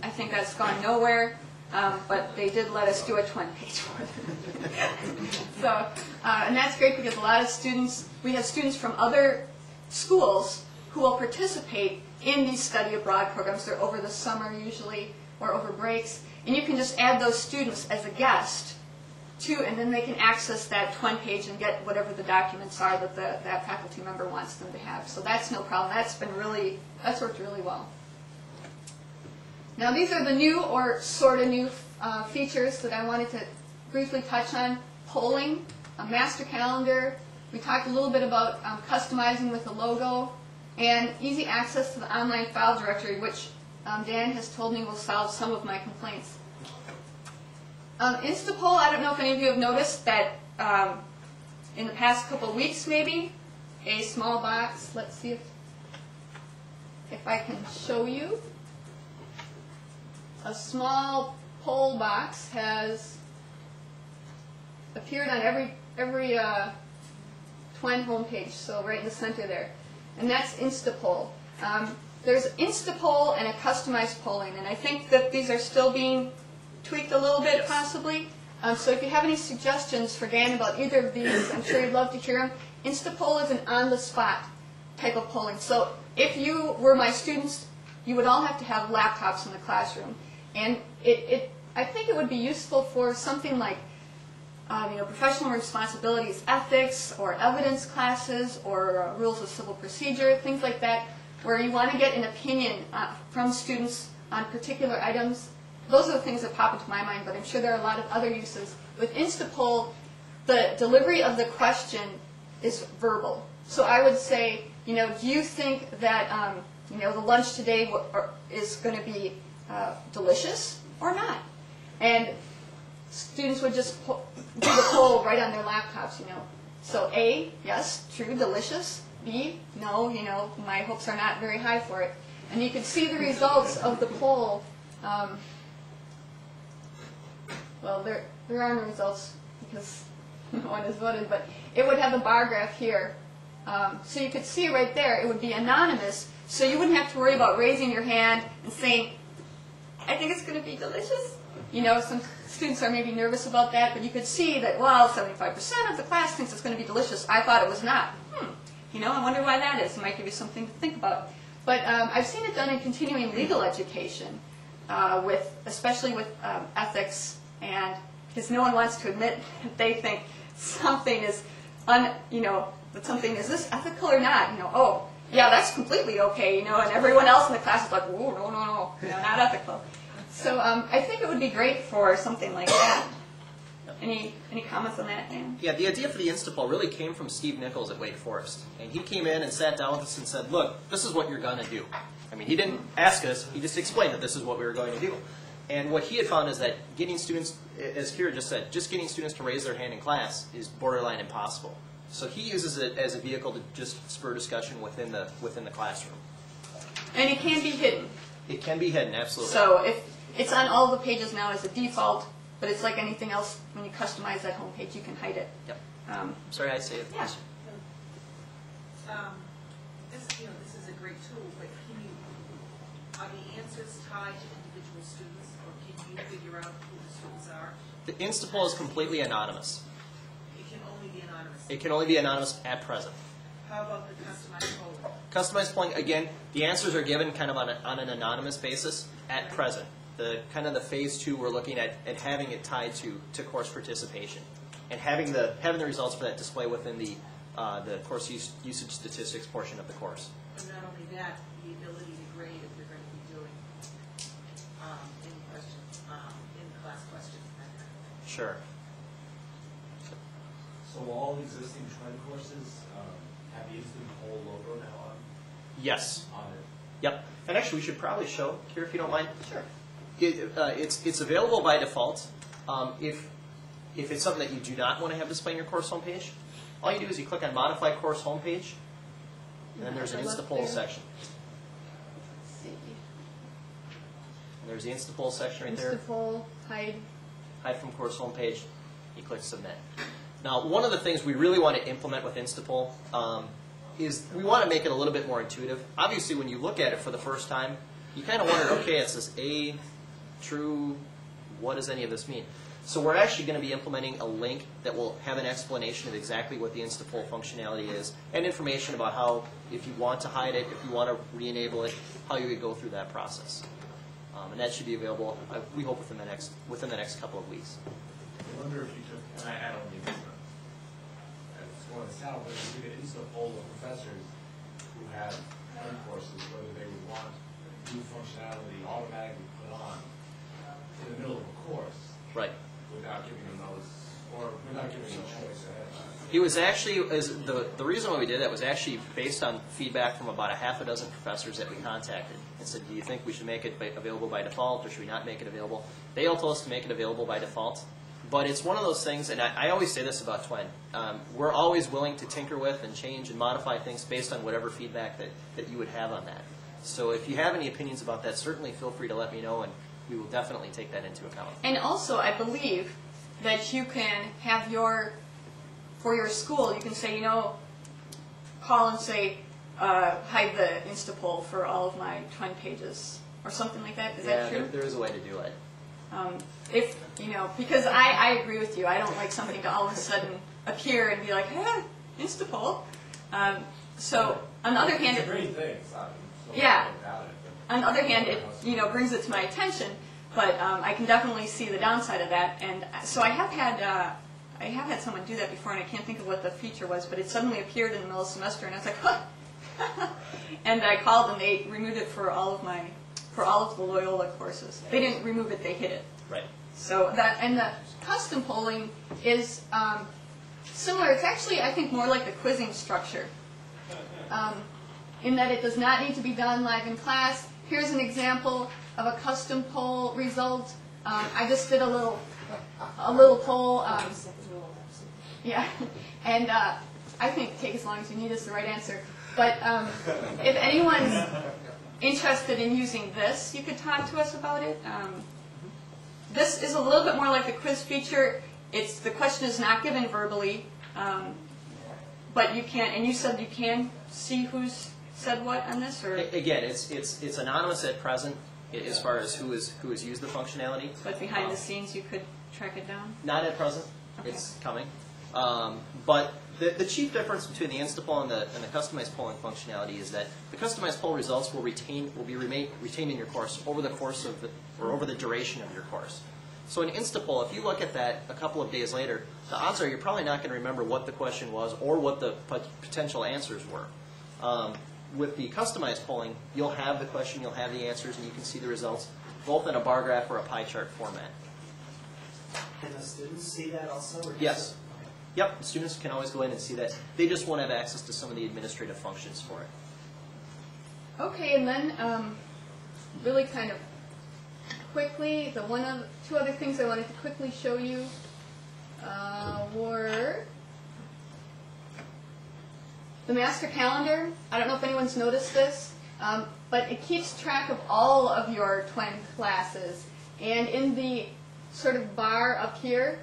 I think that's gone nowhere, but they did let us do a TWEN page for them. So, and that's great because a lot of students, we have students from other schools who will participate in these study abroad programs. They're over the summer usually, or over breaks, and you can just add those students as a guest too, and then they can access that TWEN page and get whatever the documents are that that faculty member wants them to have. So that's no problem. That's worked really well. Now these are the new or sort of new features that I wanted to briefly touch on. Polling, a master calendar. We talked a little bit about customizing with the logo, and easy access to the online file directory, which Dan has told me will solve some of my complaints. InstaPoll, I don't know if any of you have noticed that in the past couple of weeks maybe, a small box, let's see if I can show you. A small poll box has appeared on every TWEN homepage, so right in the center there. And that's InstaPoll. There's InstaPoll and a customized polling, and I think that these are still being tweaked a little bit, possibly. So if you have any suggestions for Dan about either of these, I'm sure you'd love to hear them. InstaPoll is an on-the-spot type of polling. So if you were my students, you would all have to have laptops in the classroom. And I think it would be useful for something like professional responsibilities, ethics, or evidence classes, or rules of civil procedure, things like that, where you want to get an opinion from students on particular items. Those are the things that pop into my mind, but I'm sure there are a lot of other uses. With InstaPoll, the delivery of the question is verbal. So I would say, do you think that the lunch today is going to be delicious or not? And students would just do the poll right on their laptops, So A, yes, true, delicious. B, no, my hopes are not very high for it. And you can see the results of the poll. Well, there are no results because no one has voted, but it would have a bar graph here. So you could see right there, it would be anonymous, so you wouldn't have to worry about raising your hand and saying, I think it's going to be delicious. Some students are maybe nervous about that, but you could see that, well, 75% of the class thinks it's going to be delicious. I thought it was not. I wonder why that is. It might give you something to think about. But I've seen it done in continuing legal education, especially with ethics, and because no one wants to admit that they think something is, that something is this ethical or not. Oh, yeah, that's completely okay, and everyone else in the class is like, whoa, no, not ethical. So I think it would be great for something like that. Any comments on that, Dan? Yeah, the idea for the InstaPoll really came from Steve Nichols at Wake Forest. And he came in and sat down with us and said, look, this is what you're going to do. I mean, he didn't ask us, he just explained that this is what we were going to do. And what he had found is that getting students, as Kira just said, just getting students to raise their hand in class is borderline impossible. So he uses it as a vehicle to just spur discussion within the classroom. And it can be hidden. It can be hidden, absolutely. So if it's on all the pages now as a default, but it's like anything else, when you customize that homepage, you can hide it. Yep. Sorry, I say it. Yeah. This is a great tool, but are the answers tied to individual students, or can you figure out who the students are? The InstaPoll is completely anonymous. It can only be anonymous. It can only be anonymous at present. How about the customized polling? Customized polling, again, the answers are given kind of on an anonymous basis at present. The kind of the phase 2, we're looking at having it tied to course participation, and having the results for that display within the course usage statistics portion of the course. And not only that, the ability to grade if you're going to be doing in-class questions. Sure. So all existing TWEN courses have the InstaPoll logo now on? Yes. On it? Yep. And actually, we should probably show here, if you don't mind. Sure. It's available by default. If it's something that you do not want to have display on your course homepage, all you do is you click on Modify Course Homepage, and then there's an InstaPoll section. Let's see. And there's the InstaPoll section right there. InstaPoll, hide. Hide from course homepage. You click Submit. Now, one of the things we really want to implement with InstaPoll is we want to make it a little bit more intuitive. Obviously, when you look at it for the first time, you kind of wonder, okay, it says A, true, what does any of this mean? So we're actually going to be implementing a link that will have an explanation of exactly what the InstaPoll functionality is and information about how, if you want to hide it, if you want to re-enable it, how you would go through that process. And that should be available, we hope, within the next couple of weeks. I wonder if you took, and I don't mean this, it's going to sound, but if you could InstaPoll the professors who have TWEN courses, whether they would want new functionality automatically put on in the middle of a course. Right. Without giving them notice, or without giving them a choice ahead. It was actually, the reason why we did that was actually based on feedback from about a half a dozen professors that we contacted and said, do you think we should make it available by default, or should we not make it available? They all told us to make it available by default. But it's one of those things, and I always say this about TWEN, we're always willing to tinker with and change and modify things based on whatever feedback that you would have on that. So if you have any opinions about that, certainly feel free to let me know, and we will definitely take that into account. And also, I believe that you can have for your school, you can say, call and say, hide the InstaPoll for all of my TWEN pages, or something like that. Is that true? There is a way to do it. Because I agree with you. I don't like something to all of a sudden appear and be like, hey, InstaPoll. So, on the other hand, it's a great thing. yeah. On the other hand, it brings it to my attention, but I can definitely see the downside of that. And so I have had someone do that before, and I can't think of what the feature was, but it suddenly appeared in the middle of the semester, and I was like, huh. And I called, and they removed it for all of the Loyola courses. They didn't remove it; they hid it. Right. So the custom polling is similar. It's actually, I think, more like the quizzing structure. In that it does not need to be done live in class. Here's an example of a custom poll result. I just did a little poll. Yeah, and I think take as long as you need is the right answer. But if anyone's interested in using this, you could talk to us about it. This is a little bit more like the quiz feature. The question is not given verbally, but you can. And you said you can see who's said what on this, or again, it's anonymous at present as far as who has used the functionality. But behind the scenes, you could track it down. Not at present. Okay. It's coming. But the chief difference between the InstaPoll and the customized polling functionality is that the customized poll results will be retained in your course over the duration of your course. So in InstaPoll, if you look at that a couple of days later, the odds are you're probably not going to remember what the question was or what the potential answers were. With the customized polling, you'll have the question, you'll have the answers, and you can see the results both in a bar graph or a pie chart format. Can the students see that also? Or Yes. Yep, students can always go in and see that. They just won't have access to some of the administrative functions for it. Okay, and then really kind of quickly, two other things I wanted to quickly show you were the master calendar. I don't know if anyone's noticed this, but it keeps track of all of your TWEN classes. And in the sort of bar up here,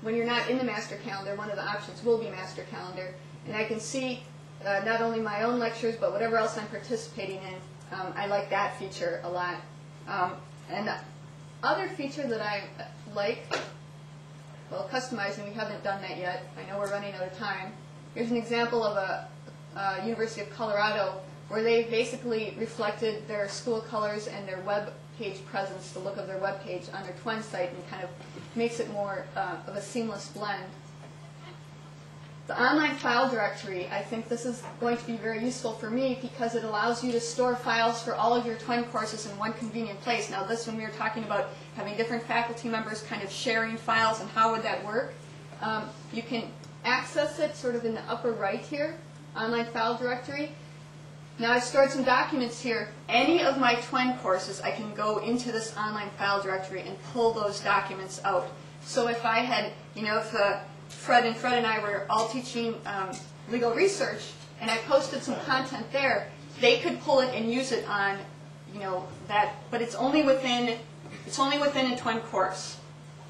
when you're not in the master calendar, one of the options will be master calendar. And I can see not only my own lectures, but whatever else I'm participating in. I like that feature a lot. And the other feature that I like, well, customizing, we haven't done that yet. I know we're running out of time. Here's an example of a University of Colorado where they basically reflected their school colors and their web page presence, the look of their web page on their TWEN site, and kind of makes it more of a seamless blend. The online file directory, I think this is going to be very useful for me because it allows you to store files for all of your TWEN courses in one convenient place. Now this, when we were talking about having different faculty members kind of sharing files and how would that work, you can access it sort of in the upper right here, online file directory. Now I've stored some documents here. Any of my TWEN courses, I can go into this online file directory and pull those documents out. So if I had, if Fred and I were all teaching legal research, and I posted some content there, they could pull it and use it on, that. But it's only within a TWEN course.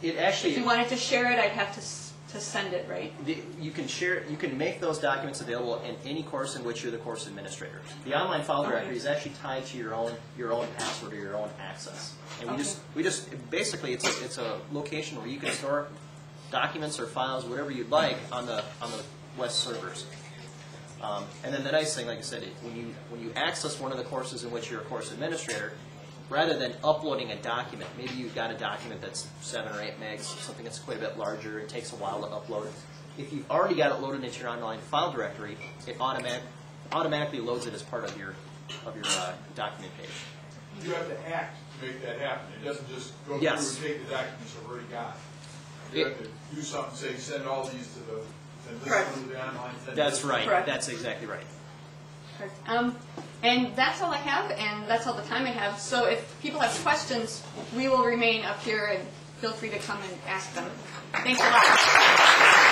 It actually. If you wanted to share it, I'd have to send it, right? You can share. You can make those documents available in any course in which you're the course administrator. The online file directory is actually tied to your own password or your own access. And we just basically it's a location where you can store documents or files, whatever you'd like, on the West servers. And then the nice thing, like I said, when you access one of the courses in which you're a course administrator, rather than uploading a document, maybe you've got a document that's 7 or 8 megs, something that's quite a bit larger, it takes a while to upload it. If you've already got it loaded into your online file directory, it automatically loads it as part of your document page. You have to act to make that happen. It doesn't just go Yes. through and take the documents you've already got. You have to do something, say, send all these to the, send this Correct. one to the online. Send That's this right. Correct. That's exactly right. And that's all I have, and that's all the time I have. So if people have questions, we will remain up here, and feel free to come and ask them. Thanks a lot.